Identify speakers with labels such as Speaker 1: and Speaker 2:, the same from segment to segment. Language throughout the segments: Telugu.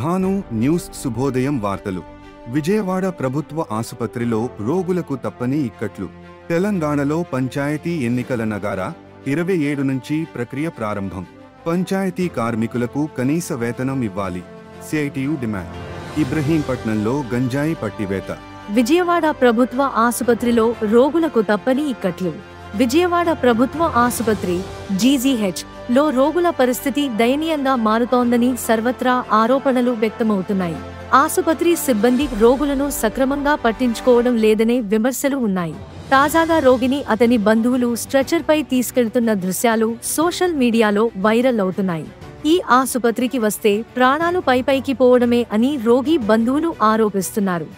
Speaker 1: భాను న్యూస్ శుభోదయం వార్తలు. విజయవాడ ప్రభుత్వ ఆసుపత్రిలో రోగులకు తప్పని ఇక్కట్లు. తెలంగాణలో పంచాయతీ ఎన్నికల నగారా 27 నుంచి ప్రక్రియ ప్రారంభం. పంచాయతీ కార్మికులకు కనీస వేతనం ఇవ్వాలి. CITU demand. ఇబ్రహీంపట్నంలో గంజాయి పట్టివేత.
Speaker 2: విజయవాడ ప్రభుత్వ ఆసుపత్రిలో రోగులకు తప్పని ఇక్కట్లు. విజయవాడ ప్రభుత్వ ఆసుపత్రి జీజీహెచ్ లో రోగుల పరిస్థితి దయనీయంగా మారుతోందని సర్వత్రా ఆరోపణలు వ్యక్తమవుతున్నాయి. ఆసుపత్రి సిబ్బంది రోగులను సక్రమంగా పట్టించుకోవడం లేదనే విమర్శలు ఉన్నాయి. తాజాగా రోగిని అతని బంధువులు స్ట్రెచర్పై తీసుకెళ్తున్న దృశ్యాలు సోషల్ మీడియాలో వైరల్ అవుతున్నాయి. ఈ ఆసుపత్రికి వస్తే ప్రాణాలు పైకి పోవడమే అని రోగి బంధువులు ఆరోపిస్తున్నారు.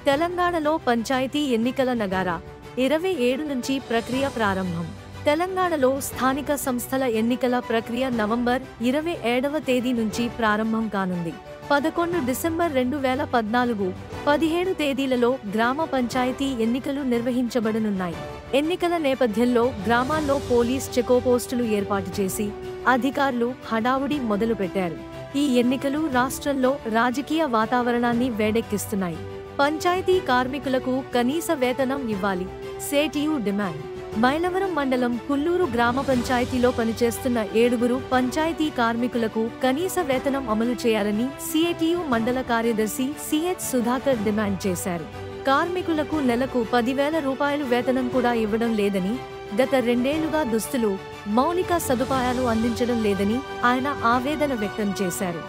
Speaker 2: తెలంగాణలో పంచాయతీ ఎన్నికల నగారా 27 నుంచి ప్రక్రియ ప్రారంభం. తెలంగాణలో స్థానిక సంస్థల ఎన్నికల ప్రక్రియ నవంబర్ 27వ తేదీ నుంచి ప్రారంభం కానుంది. 11 డిసెంబర్ 2014, 17 తేదీలలో గ్రామ పంచాయతీ ఎన్నికలు నిర్వహించబడనున్నాయి. ఎన్నికల నేపథ్యంలో గ్రామాల్లో పోలీస్ చెకోపోస్టులు ఏర్పాటు చేసి అధికారులు హడావుడి మొదలుపెట్టారు. ఈ ఎన్నికలు రాష్ట్రంలో రాజకీయ వాతావరణాన్ని వేడెక్కిస్తున్నాయి. పంచాయతీ కార్మికులకు కనీస వేతనం ఇవ్వాలి. CITU demand. మైలవరం మండలం కుల్లూరు గ్రామ పంచాయతీలో పనిచేస్తున్న 7 పంచాయతీ కార్మికులకు కనీస వేతనం అమలు చేయాలని సిఐటియు మండల కార్యదర్శి సిహెచ్ సుధాకర్ డిమాండ్ చేశారు. కార్మికులకు నెలకు 10,000 రూపాయలు వేతనం కూడా ఇవ్వడం లేదని, గత 2 ఏళ్లుగా దుస్తులు, మౌలిక సదుపాయాలు అందించడం లేదని ఆయన ఆవేదన వ్యక్తం చేశారు.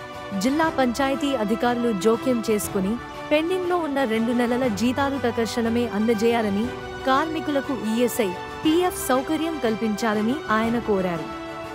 Speaker 2: జిల్లా పంచాయతీ అధికారులు జోక్యం చేసుకుని పెండింగ్లో ఉన్న 2 నెలల జీతాలు తక్షణమే అందజేయాలని, కార్మికులకు ఈఎస్ఐ, పిఎఫ్ సౌకర్యం కల్పించాలని ఆయన కోరారు.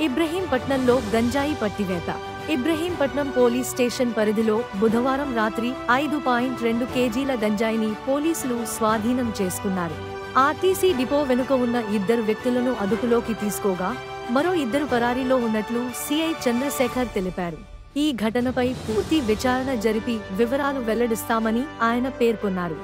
Speaker 2: ఇబ్రహీంపట్నంలో గంజాయి పట్టివేత. ఇబ్రహీంపట్నం పోలీస్ స్టేషన్ పరిధిలో బుధవారం రాత్రి 5.2 కేజీల గంజాయిని పోలీసులు స్వాధీనం చేసుకున్నారు. ఆర్టీసీ డిపో వెనుక ఉన్న 2 వ్యక్తులను అదుపులోకి తీసుకోగా మరో 2 పరారీలో ఉన్నట్లు సిఐ చంద్రశేఖర్ తెలిపారు. ఈ ఘటనపై పూర్తి విచారణ జరిపి వివరాలు వెల్లడిస్తామని ఆయన పేర్కొన్నారు.